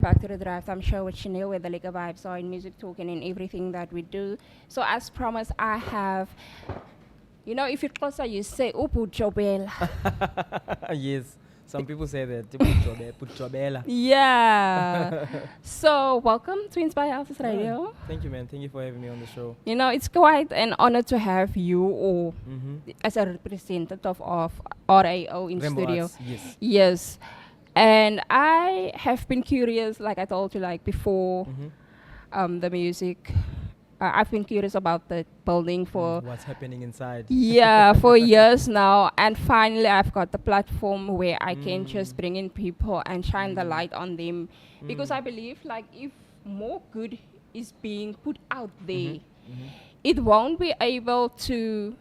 back to the Drive Time Show with Sharneille, where the liquor vibes are in music talking and everything that we do. So, as promised, I have, if you're closer, you say, Buntu Jobela. Yes, some people say that. Buntu Jobela. Yeah. So, welcome to Inspire Houses Radio. Thank you, man. Thank you for having me on the show. It's quite an honor to have you or as a representative of RAO in Rainbow studio. Arts, yes. Yes. And I have been curious, like I told you, like before the music. I've been curious about the building for What's happening inside? for years now, and finally I've got the platform where I can just bring in people and shine the light on them, because I believe like if more good is being put out there, it won't be able to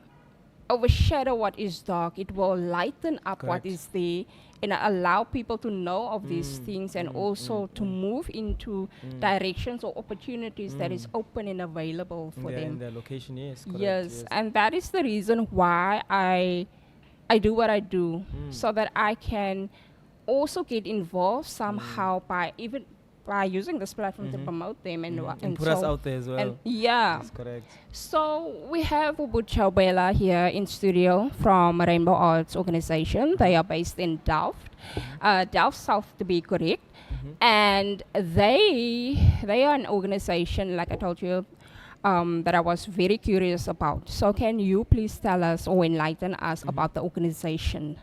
overshadow what is dark. It will lighten up what Correct. is there and allow people to know of these things, and also to move into directions or opportunities that is open and available for In them. their location, yes. Correct, Yes, and that is the reason why I do what I do, so that I can also get involved somehow by using this platform to promote them And put us so out there as well. and yeah. That's correct. So we have Buntu Jobela here in studio from Rainbow Arts Organization. They are based in Delft, Delft South to be correct, and they are an organization, like I told you, that I was very curious about. So can you please tell us or enlighten us about the organization?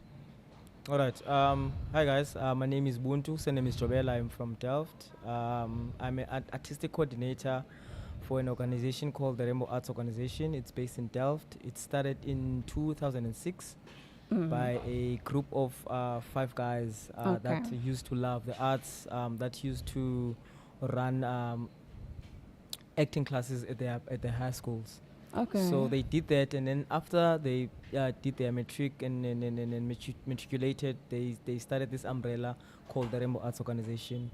All right. Hi guys. My name is Buntu. Surname is Jobela. I'm from Delft. I'm an artistic coordinator for an organization called the Rainbow Arts Organization. It's based in Delft. It started in 2006 by a group of 5 guys that used to love the arts, that used to run acting classes at their high schools. Okay. So they did that, and then after they did their matric and matriculated, they started this umbrella called the Rainbow Arts Organization.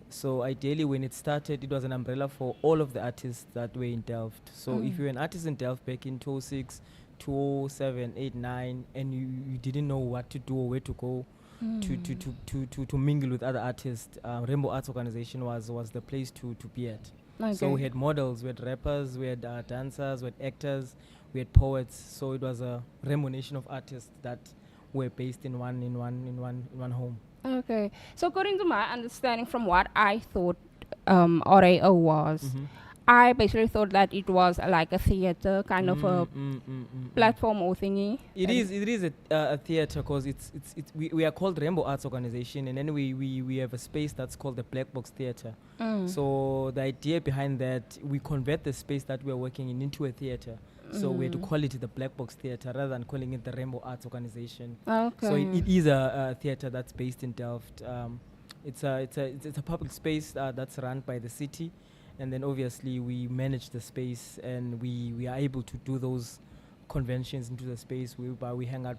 So ideally, when it started, it was an umbrella for all of the artists that were in Delft. So if you're an artist in Delft back in 2006, 2007, 8, 9, and you didn't know what to do or where to go to mingle with other artists, Rainbow Arts Organization was the place to be at. Okay. So we had models, we had rappers, we had dancers, we had actors, we had poets. So it was a rainbow nation of artists that were based in one home. Okay. So according to my understanding, from what I thought RAO was, I basically thought that it was like a theater kind of a platform or thingy. It is a theater, because we are called Rainbow Arts Organization, and then we have a space that's called the Black Box Theater. So the idea behind that, we convert the space that we are working in into a theater. So we had to call it the Black Box Theater rather than calling it the Rainbow Arts Organization. Okay. So it is a theater that's based in Delft. It's a public space that's run by the city. And then obviously we manage the space, and we are able to do those conventions into the space. We hang out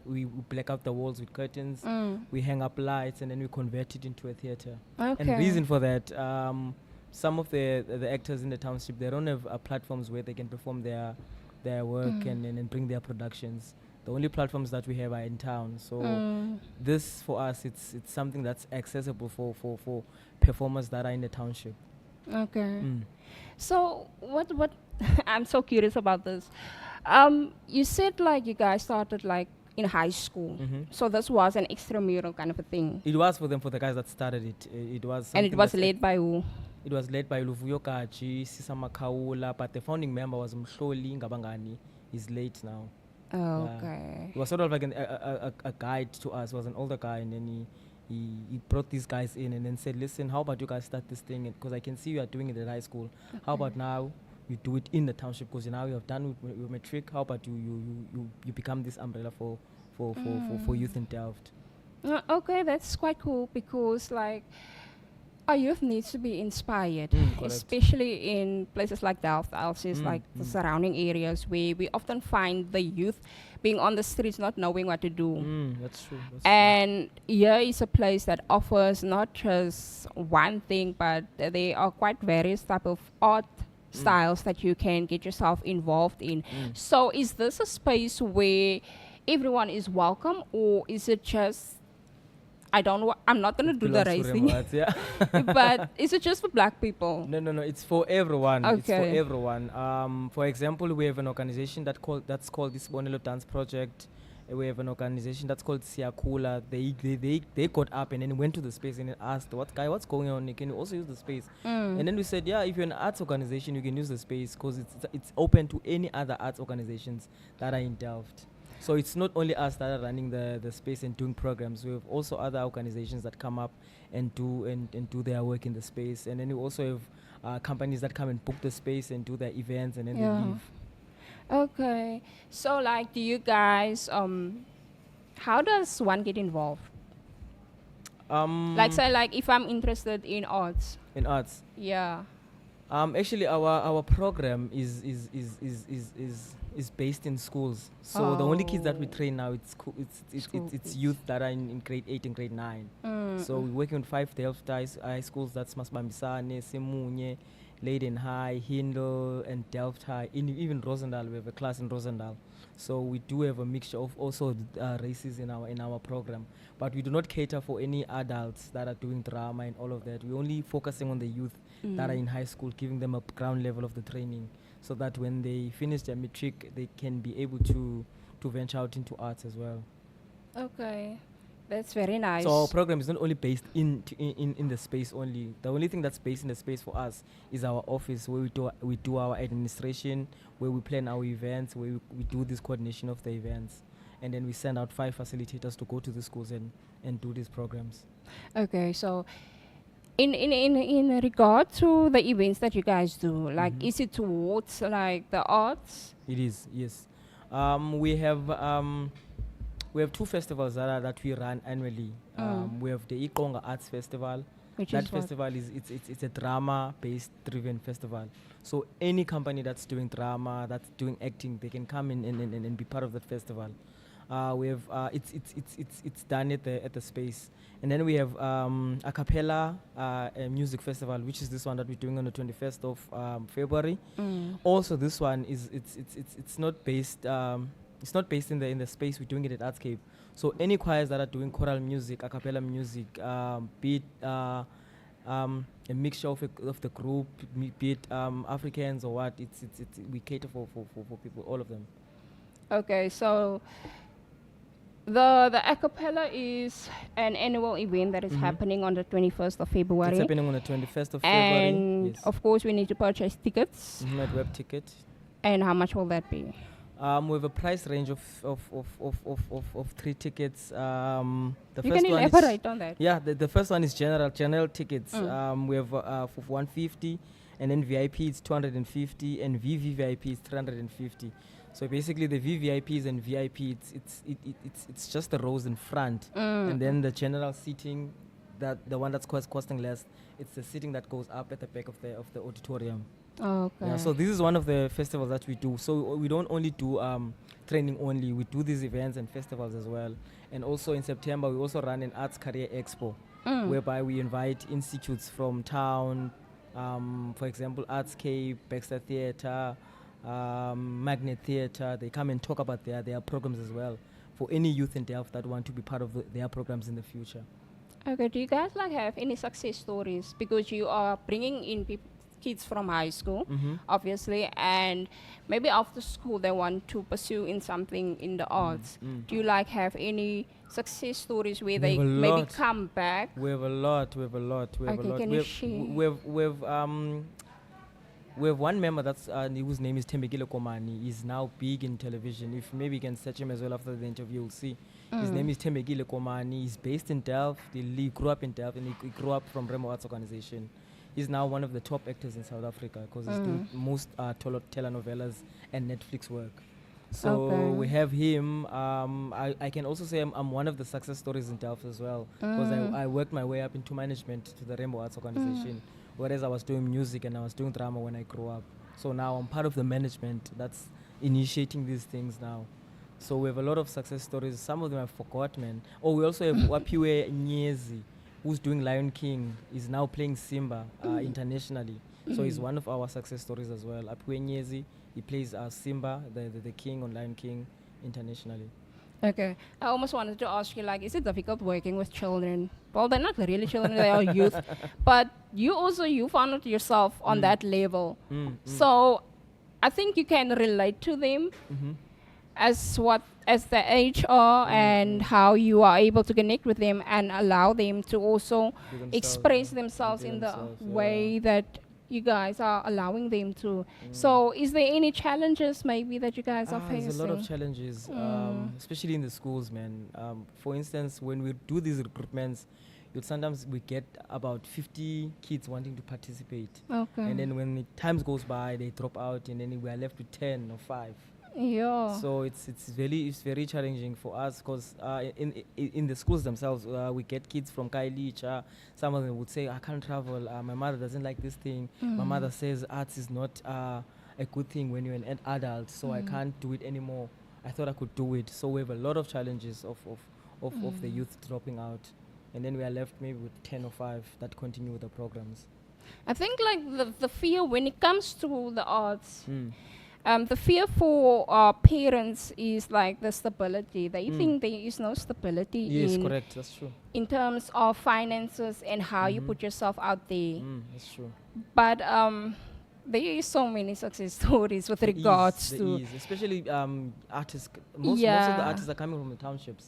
we black out the walls with curtains. We hang up lights, and then we convert it into a theater. Okay. And the reason for that, some of the actors in the township, they don't have platforms where they can perform their work and bring their productions. The only platforms that we have are in town. So this for us, it's something that's accessible for performers that are in the township. Okay. So what I'm so curious about this. You said like you guys started like in high school. So this was an extramural kind of a thing. It was for the guys that started it. It was And it something was that's led by who? It was led by Luvuyo Kaji, Sisa Makaula, but the founding member was Mhloli Ngabangani. He's late now. Oh, Yeah. okay. It was sort of like a guide to us. He was an older guy, and then he brought these guys in and then said, listen, how about you guys start this thing? Because I can see you are doing it at high school. How about now you do it in the township? Because now you have done with your matric. How about you become this umbrella for youth in Delft? Okay, that's quite cool, because like our youth needs to be inspired, Correct. especially in places like Delft, like the surrounding areas where we often find the youth being on the streets not knowing what to do. That's true. And here is a place that offers not just one thing, but there are quite various type of art styles that you can get yourself involved in. So is this a space where everyone is welcome, or is it just I'm not gonna do the Belongs to racing. Remo Arts, yeah. But is it just for black people? No, it's for everyone. It's for Okay. everyone. For example, we have an organization that's called this Bonelo Dance Project. We have an organization that's called Siakula. They got up and then went to the space and then asked, what's going on? Can you also use the space? And then we said, yeah, if you're an arts organization, you can use the space because it's open to any other arts organizations that are in Delft. So it's not only us that are running the space and doing programs. We have also other organizations that come up and do their work in the space. And then we also have companies that come and book the space and do their events and then Yeah. they leave. Okay. So like, do you guys how does one get involved? Like say like if I'm interested in arts. In arts. Yeah. Actually, our program is based in schools. So the only kids that we train now it's youth that are in grade 8 and grade 9. So we're working with 5 Delft high schools. That's Masbambisane, Semunye, Leiden High, Hindle, and Delft High. Even Rosendal, we have a class in Rosendal. So we do have a mixture of also races in our program, but we do not cater for any adults that are doing drama and all of that. We're only focusing on the youth that are in high school, giving them a ground level of the training, so that when they finish their matric, they can be able to venture out into arts as well. Okay. That's very nice. So our program is not only based in the space only. The only thing that's based in the space for us is our office, where we do our administration, where we plan our events, where we do this coordination of the events, and then we send out 5 facilitators to go to the schools and do these programs. Okay, so in regard to the events that you guys do, like is it towards like the arts? It is, yes. We have 2 festivals that we run annually. We have the Ikonga Arts Festival. Which That is what? festival it's a drama-based driven festival. So any company that's doing drama, that's doing acting, they can come in and be part of that festival. We have it's done at the space, and then we have acapella music festival, which is this one that we're doing on the 21st of February. Also, this one it's not based. It's not based in the space. We're doing it at Artscape. So any choirs that are doing choral music, a cappella music, be it a mixture of the group, be it Africans or what, it's we cater for people, all of them. Okay, so the acapella is an annual event that is happening on the 21st of February. It's happening on the 21st of February. And Yes. of course, we need to purchase tickets. At web ticket. And how much will that be? We have a price range of 3 tickets. The You first can one is elaborate on that. yeah. The first one is general tickets. We have for 150, and then VIP is 250, and VVVIP is 350. So basically, the VVIPs and VIP, it's just the rows in front, and then the general seating, that the one that's costing less, it's the seating that goes up at the back of the auditorium. Okay. Yeah, so this is one of the festivals that we do. So we don't only do training only. We do these events and festivals as well. And also in September, we also run an Arts Career Expo, whereby we invite institutes from town, for example, Artscape, Baxter Theatre, Magnet Theatre. They come and talk about their programs as well, for any youth in Delft that want to be part of their programs in the future. Okay, do you guys like have any success stories? Because you are bringing in kids from high school, obviously, and maybe after school they want to pursue in something in the arts. Do you like have any success stories where they have a maybe lot. come back? We have a lot. We have a lot. Okay, can you share? We have one member that's whose name is Tembekile Komani. He's now big in television. If maybe you can search him as well after the interview, you'll see. His name is Tembekile Komani. He's based in Delft. He grew up in Delft, and he grew up from Remo Arts Organization. He's now one of the top actors in South Africa because he's doing most telenovelas and Netflix work. So Okay. we have him. I can also say I'm one of the success stories in Delft as well, because I worked my way up into management to the Rainbow Arts Organization, whereas I was doing music and I was doing drama when I grew up. So now I'm part of the management that's initiating these things now. So we have a lot of success stories. Some of them I forgot, man. Oh, we also have Wapiwe Nyezi, who's doing Lion King. Is now playing Simba internationally. So he's one of our success stories as well. Apiwe Nyezi, he plays Simba, the king on Lion King internationally. Okay. I almost wanted to ask you, like, is it difficult working with children? Well, they're not really children; they are youth. But you found it yourself on that level. So, I think you can relate to them Mm-hmm. as the age are and how you are able to connect with them and allow them to also Be themselves, express yeah. themselves Be in themselves, the yeah. way that you guys are allowing them to. So, is there any challenges maybe that you guys are facing? There's a lot of challenges, especially in the schools, man. For instance, when we do these recruitments, sometimes we get about 50 kids wanting to participate. Okay. And then when the times goes by, they drop out, and then we are left with 10 or 5. Yeah. So it's very challenging for us because in the schools themselves we get kids from Kailicha. Some of them would say I can't travel. My mother doesn't like this thing. My mother says arts is not a good thing when you're an adult, so I can't do it anymore. I thought I could do it. So we have a lot of challenges of the youth dropping out, and then we are left maybe with 10 or 5 that continue with the programs. I think like the fear when it comes to the arts. The fear for parents is like the stability. They think there is no stability Yes, correct. That's true. in terms of finances and how you put yourself out there. That's true. But there is so many success stories with regards There to is, especially artists. Most of the Yeah. artists are coming from the townships,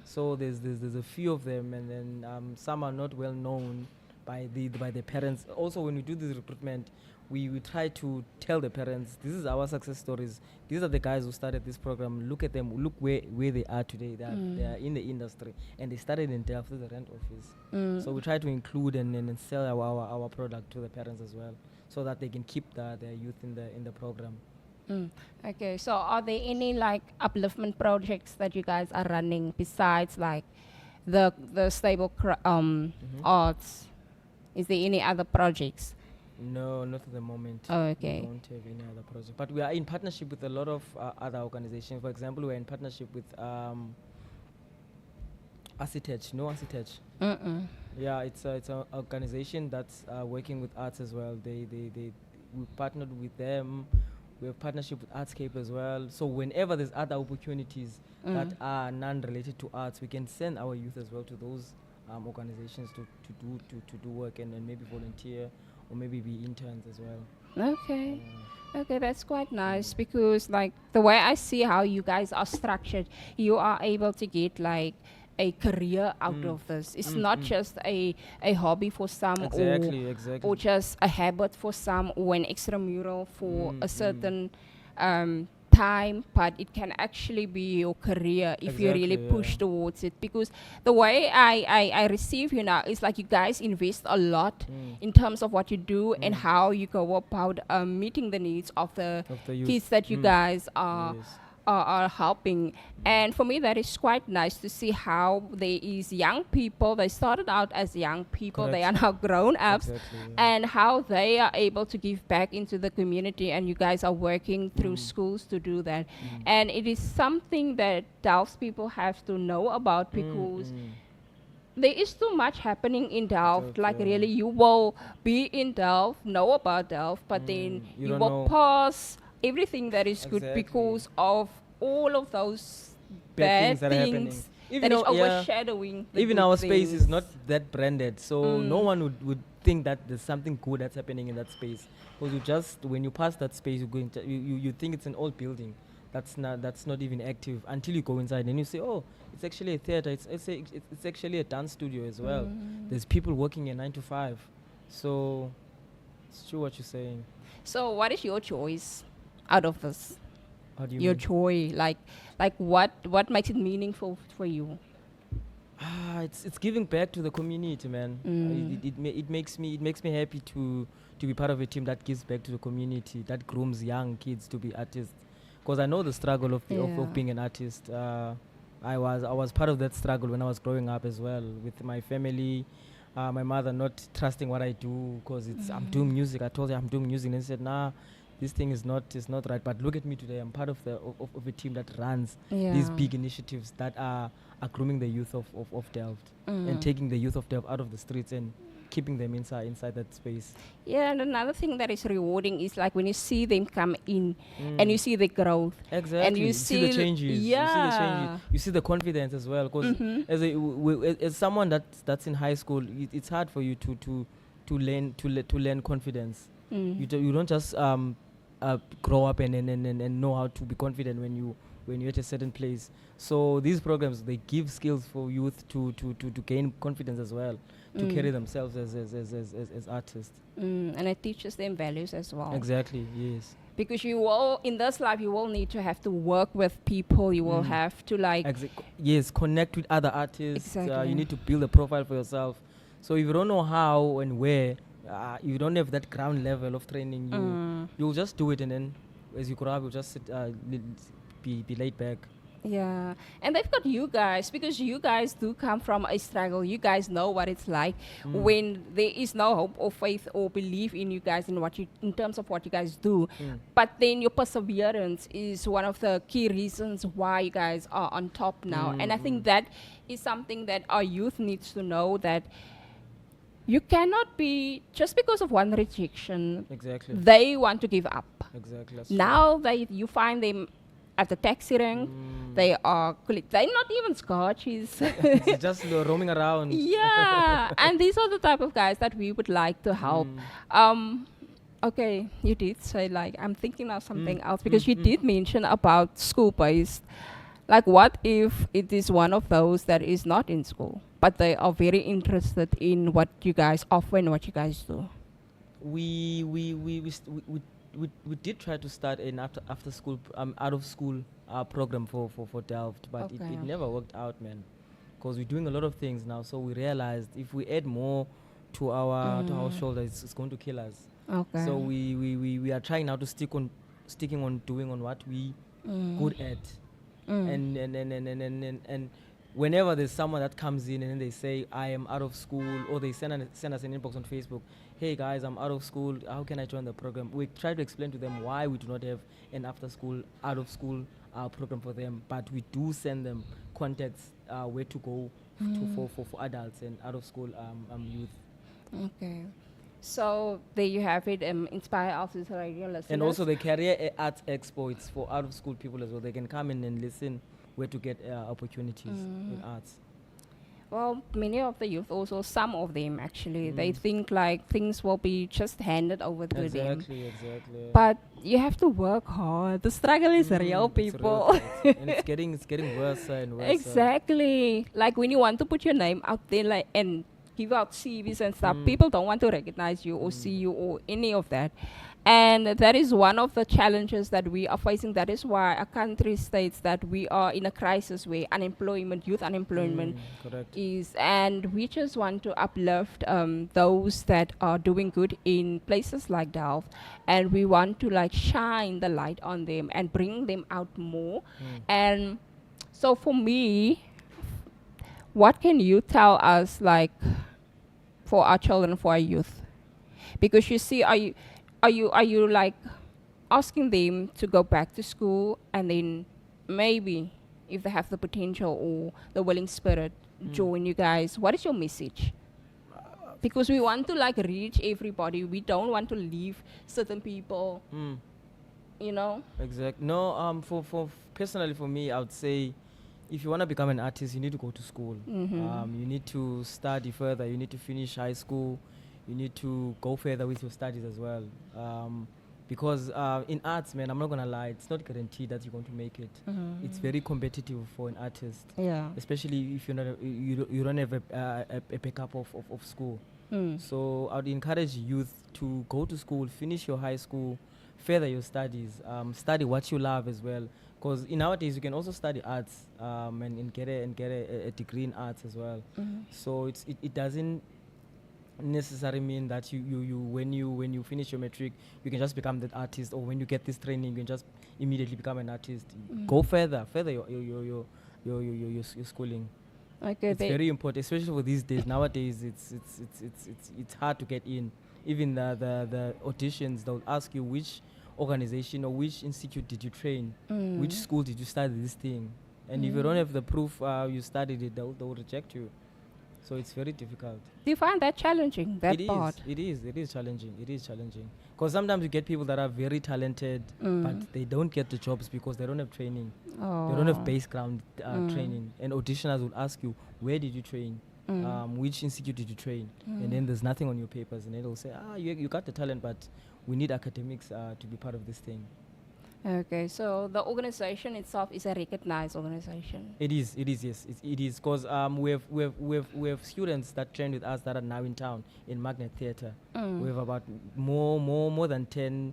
so there's a few of them, and then some are not well known by the parents. Also, when we do this recruitment, we try to tell the parents, this is our success stories. These are the guys who started this program. Look at them. Look where they are today. They are in the industry, and they started in Delft with the rent office. So we try to include and sell our product to the parents as well, so that they can keep their youth in the program. Okay, so are there any like upliftment projects that you guys are running besides like the stable arts? Is there any other projects? No, not at the moment. Oh, okay. We don't have any other project, but we are in partnership with a lot of other organizations. For example, we are in partnership with Acitech. No Acitech. Yeah, it's an organization that's working with arts as well. We partnered with them. We have partnership with Artscape as well. So whenever there's other opportunities that are non-related to arts, we can send our youth as well to those organizations to do work and maybe volunteer or maybe be interns as well. Okay. Okay, that's quite nice because like the way I see how you guys are structured, you are able to get like a career out of this. It's not just a hobby for some Exactly. or just a habit for some or an extramural for a certain time, but it can actually be your career if you really Exactly, push yeah. towards it. Because the way I receive you now is like you guys invest a lot in terms of what you do and how you go about meeting the needs of the youth. kids that you guys are Yes. are helping. And for me that is quite nice to see how there is young people, they started out as young people, they are Correct. now grown ups, Exactly, yeah. and how they are able to give back into the community, and you guys are working through schools to do that. And it is something that Delft people have to know about because there is too much happening in Delft. Delft, Like yeah. really, you will be in Delft, know about Delft, but then you you don't will know. pass everything that is good Exactly. because of all of those Bad bad things that are happening. things Even that is though- yeah. overshadowing. The Even good our space is things. not that branded, so no one would think that there's something good that's happening in that space. Because you just, when you pass that space, you think it's an old building that's not even active until you go inside and you say, oh, it's actually a theater. It's actually a dance studio as well. There's people working a 9 to 5. So it's true what you're saying. So, what is your choice out of this? How do you Your mean? joy, like what makes it meaningful for you? It's giving back to the community, man. It makes me happy to be part of a team that gives back to the community, that grooms young kids to be artists. Because I know the struggle of being an artist. I was part of that struggle when I was growing up as well, with my family. My mother not trusting what I do because I'm doing music. I told her I'm doing music, and they said, nah, this thing is not right. But look at me today. I'm part of a team that runs these big initiatives that are grooming the youth of Delft and taking the youth of Delft out of the streets and keeping them inside that space. Yeah, and another thing that is rewarding is like when you see them come in and you see the growth. Exactly. And you see the changes. Yeah. You see the changes. You see the confidence as well. Because as someone that's in high school, it's hard for you to learn confidence. You don't just grow up and know how to be confident when you're at a certain place. So these programs, they give skills for youth to gain confidence as well, to carry themselves as artists. And it teaches them values as well. Exactly, yes. Because you will, in this life, you will need to have to work with people. You will have to like... Yes, connect with other artists. Exactly. You need to build a profile for yourself. So if you don't know how and where, you don't have that ground level of training, you'll just do it, and then as you grow up, you'll just sit, be laid back. Yeah, and they've got you guys, because you guys do come from a struggle. You guys know what it's like when there is no hope or faith or belief in you guys in terms of what you guys do. But then your perseverance is one of the key reasons why you guys are on top now. And I think that is something that our youth needs to know, that you cannot be, just because of one rejection, Exactly. they want to give up. Exactly. Now you find them at the taxi rank, they're not even scotches. It's just roaming around. Yeah, and these are the type of guys that we would like to help. Okay, you did say, like, I'm thinking of something else, because you did mention about school-based. Like, what if it is one of those that is not in school, but they are very interested in what you guys offer and what you guys do? We did try to start an after school out of school program for Delft, but it never worked out, man. Because we're doing a lot of things now, so we realized if we add more to our shoulders, it's going to kill us. Okay. So we are trying now to sticking on doing on what we good at, and whenever there's someone that comes in and then they say I am out of school, or they send us an inbox on Facebook, hey guys, I'm out of school, how can I join the program? We try to explain to them why we do not have an out of school program for them, but we do send them contacts where to go for adults and out of school youth. Okay. So there you have it, Inspire Artists Radio listeners. And also the career arts expo, it's for out of school people as well. They can come in and listen where to get opportunities in arts. Well, many of the youth, also some of them actually, they think like things will be just handed over to them. Exactly. But you have to work hard. The struggle is real, people. And it's getting worse and worse. Exactly. Like when you want to put your name out there, like, and give out CVs and stuff, people don't want to recognize you or see you or any of that. And that is one of the challenges that we are facing. That is why our country states that we are in a crisis where youth unemployment is. And we just want to uplift those that are doing good in places like Delft. And we want to like shine the light on them and bring them out more. And so for me, what can you tell us, like, for our children, for our youth? Because you see, are you like asking them to go back to school, and then maybe if they have the potential or the willing spirit, join you guys? What is your message? Because we want to like reach everybody. We don't want to leave certain people. You know? Exactly. No, for personally for me, I would say, if you want to become an artist, you need to go to school. You need to study further. You need to finish high school. You need to go further with your studies as well. Because in arts, man, I'm not going to lie, it's not guaranteed that you're going to make it. It's very competitive for an artist. Yeah. Especially if you don't have a backup of school. So I would encourage youth to go to school, finish your high school, further your studies, study what you love as well. Because in nowadays you can also study arts and get a degree in arts as well. So it doesn't necessarily mean that you when you finish your matric you can just become that artist, or when you get this training you can just immediately become an artist. Go further your schooling. Okay, it's very important, especially for these days. Nowadays it's hard to get in. Even the auditions, they'll ask you which organization or which institute did you train, which school did you study this thing, and if you don't have the proof you studied it, they'll reject you. So it's very difficult. Do you find that challenging, that It part? is. It is challenging. It is challenging. Because sometimes you get people that are very talented, but they don't get the jobs because they don't have training. Oh. They don't have base ground training. And auditioners will ask you, where did you train? Which institute did you train? And then there's nothing on your papers. And they'll say, you got the talent, but we need academics to be part of this thing. Okay, so the organization itself is a recognized organization. It is, yes. It is because we have students that train with us that are now in town in Magnet Theatre. We have about more than 10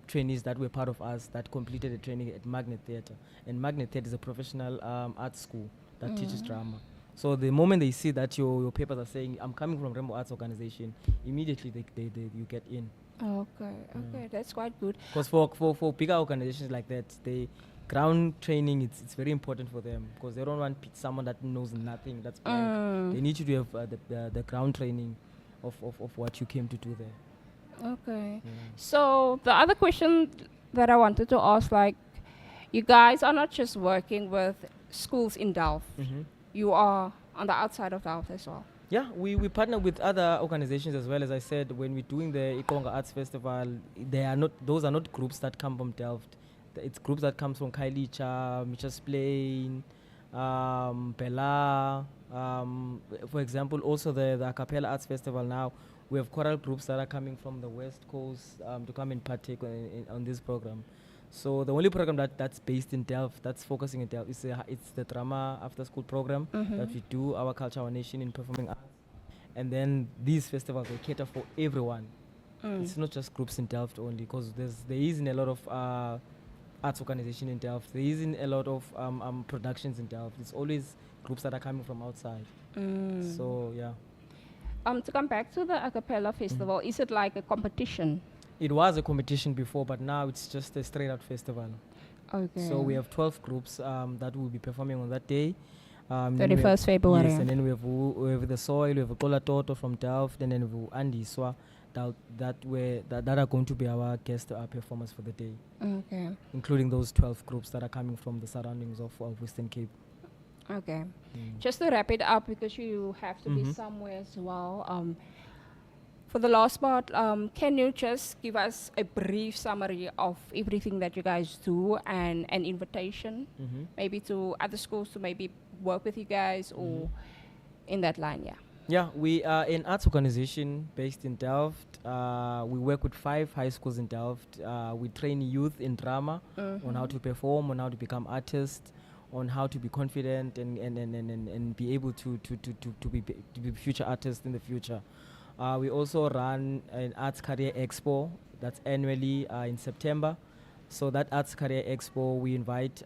trainees that were part of us that completed the training at Magnet Theatre. And Magnet Theatre is a professional art school that teaches drama. So the moment they see that your papers are saying, I'm coming from Rainbow Arts Organization, immediately you get in. Okay, that's quite good. Because for bigger organizations like that, the ground training, it's very important for them because they don't want someone that knows nothing, that's blank. They need you to have the ground training of what you came to do there. Okay. So the other question that I wanted to ask, like, you guys are not just working with schools in Delft. You are on the outside of Delft as well. Yeah, we partner with other organizations as well. As I said, when we're doing the Ikonga Arts Festival, those are not groups that come from Delft. It's groups that comes from Kailicha, Mitchell's Plain, Bella. For example, also the acapella arts festival now, we have choral groups that are coming from the West Coast to come and partake on this program. So the only program that's based in Delft, that's focusing in Delft, it's the drama after school program that we do, Our Culture, Our Nation in Performing Arts. And then these festivals, they cater for everyone. It's not just groups in Delft only, because there isn't a lot of arts organization in Delft. There isn't a lot of productions in Delft. It's always groups that are coming from outside. So, yeah. To come back to the acapella festival, is it like a competition? It was a competition before, but now it's just a straight-out festival. Okay. So we have 12 groups that will be performing on that day. 31st February. Yes, and then we have the Soil, we have Kola Toto from Delft, and then we have Andy Swa that are going to be our guest performers for the day. Okay. Including those 12 groups that are coming from the surroundings of Western Cape. Okay. Just to wrap it up, because you have to be somewhere as well. For the last part, can you just give us a brief summary of everything that you guys do and an invitation maybe to other schools to maybe work with you guys or in that line, yeah? Yeah, we are an arts organization based in Delft. We work with 5 high schools in Delft. We train youth in drama on how to perform, on how to become artists, on how to be confident and be able to be future artists in the future. We also run an Arts Career Expo that's annually in September. So that Arts Career Expo, we invite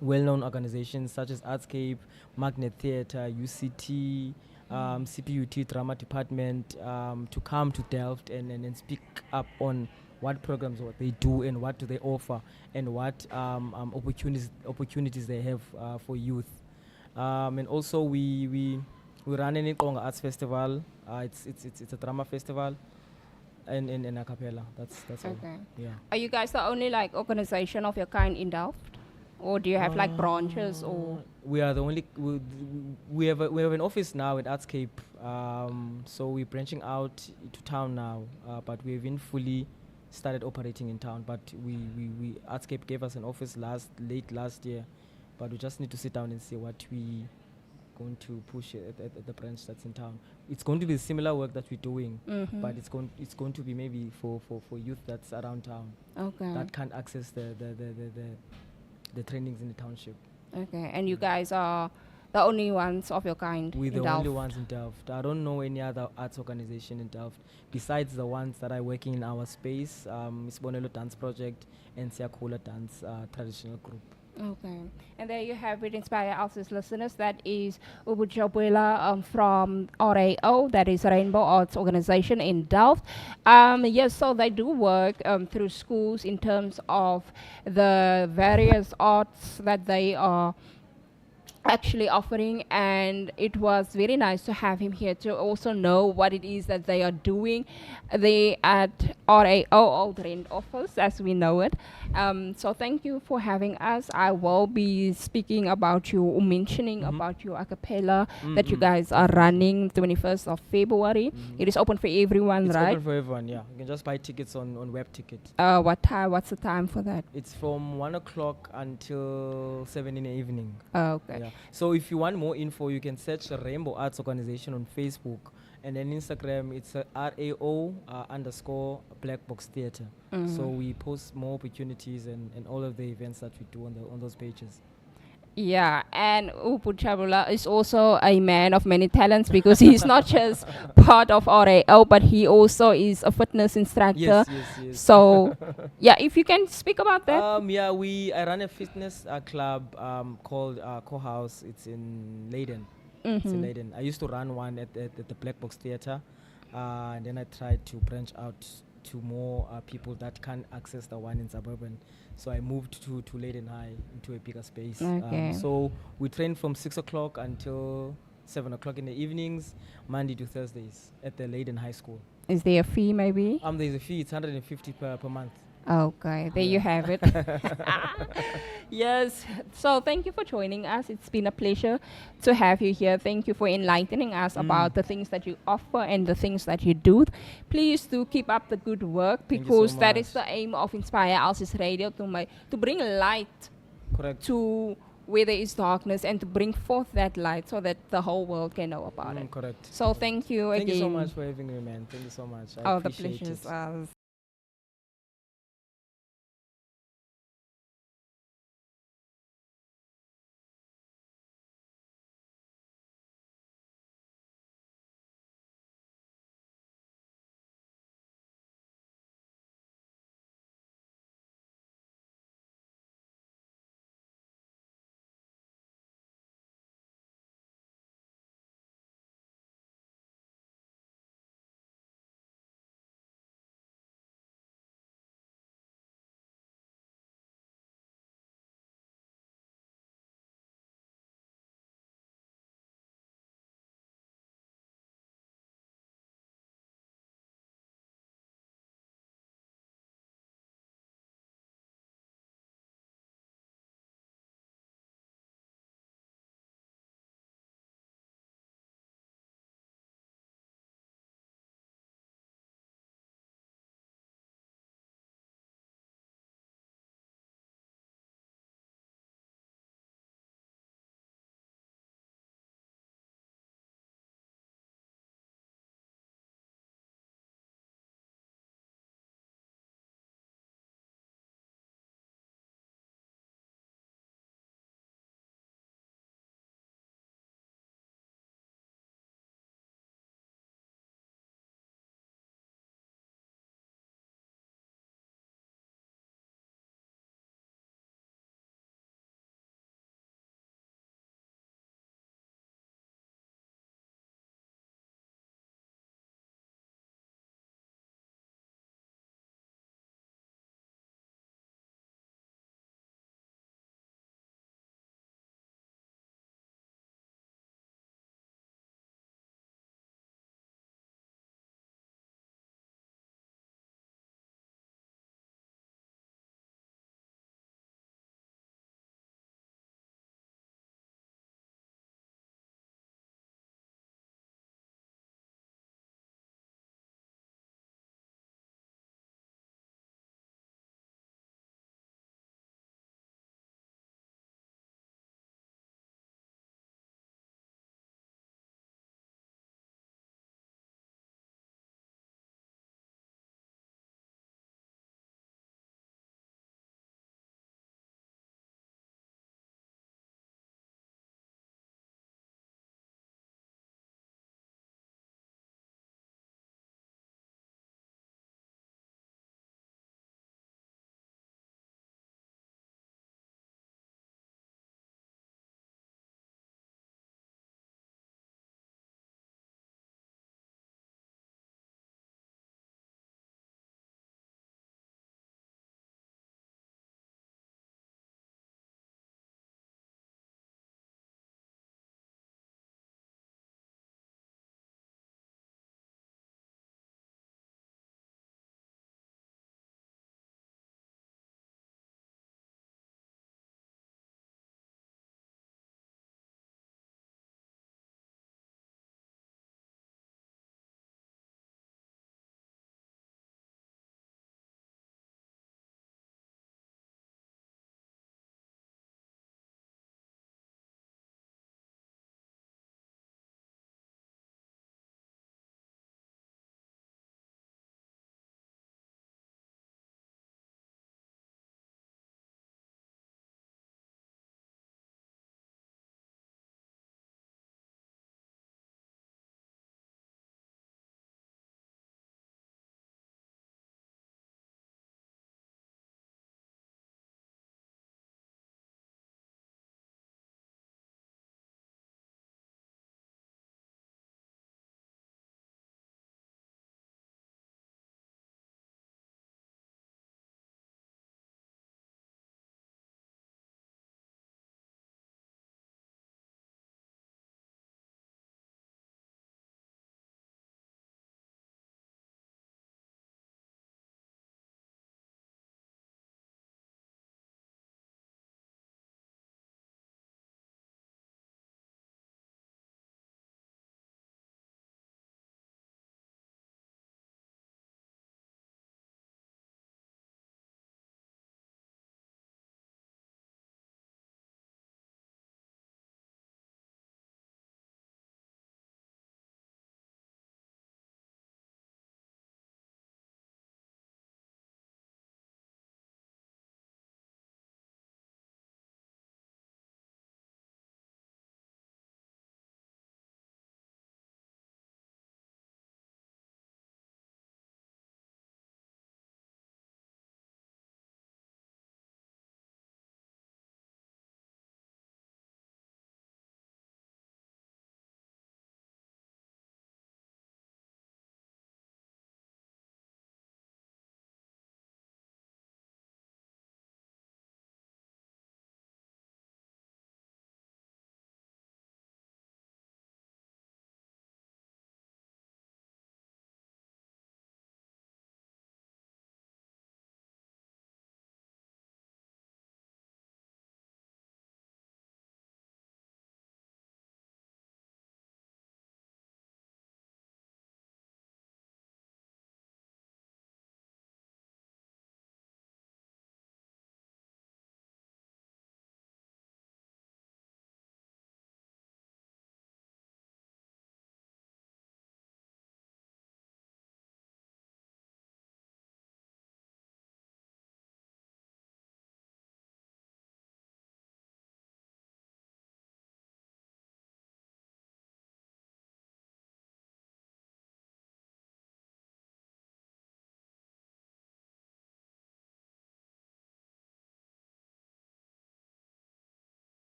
well-known organizations such as Artscape, Magnet Theatre, UCT, CPUT Drama Department to come to Delft and speak up on what programs what they do and what do they offer and what opportunities they have for youth. And also we run an Ikonga Arts Festival. It's a drama festival and a cappella. That's all. Okay. Yeah. Are you guys the only like organization of your kind in Delft? Or do you have like branches or? We are the only, we have an office now at Artscape. So we're branching out to town now, but we haven't fully started operating in town. But we Artscape gave us an office late last year, but we just need to sit down and see what we going to push at the branch that's in town. It's going to be similar work that we're doing, but it's going to be maybe for youth that's around town. Okay. That can't access the trainings in the township. Okay, and you guys are the only ones of your kind We're in the Delft? only ones in Delft. I don't know any other arts organization in Delft besides the ones that are working in our space, Isibonelo Dance Project and Siakula Dance Traditional Group. Okay, and there you have it, Inspire Alsa's listeners. That is Buntu Jobela from RAO, that is Rainbow Arts Organization in Delft. Yes, so they do work through schools in terms of the various arts that they are actually offering, and it was very nice to have him here to also know what it is that they are doing. They at RAO, Old Rent Office, as we know it. So thank you for having us. I will be speaking about you, or mentioning about your acapella that you guys are running 21st of February. It is open for everyone, It's right? open for everyone, yeah. You can just buy tickets on web ticket. What time? What's the time for that? It's from 1 o'clock until 7 in the evening. Okay. Yeah. So if you want more info, you can search Rainbow Arts Organization on Facebook, and then Instagram. It's RAO underscore Black Box Theatre. So we post more opportunities and all of the events that we do on those pages. Yeah, and Buntu Jobela is also a man of many talents because he's not just part of RAO, but he also is a fitness instructor. Yes. So, yeah, if you can speak about that. I run a fitness club called Co-House. It's in Leiden. It's in Leiden. I used to run one at the Black Box Theatre, and then I tried to branch out to more people that can't access the one in suburban. So I moved to Leiden High into a bigger space. Okay. So we train from 6 o'clock until 7 o'clock in the evenings, Monday to Thursdays at the Leiden High School. Is there a fee maybe? There's a fee. It's 150 per month. Okay, there you have it. Yes, so thank you for joining us. It's been a pleasure to have you here. Thank you for enlightening us about the things that you offer and the things that you do. Please do keep up the good work, Thank you because so that is much. the aim of Inspire Alsis Radio, to bring light Correct. to where there is darkness and to bring forth that light so that the whole world can know about it. Correct. So thank you again. Thank you so much for having me, man. Thank you so much. I Oh, the appreciate pleasure is it. ours.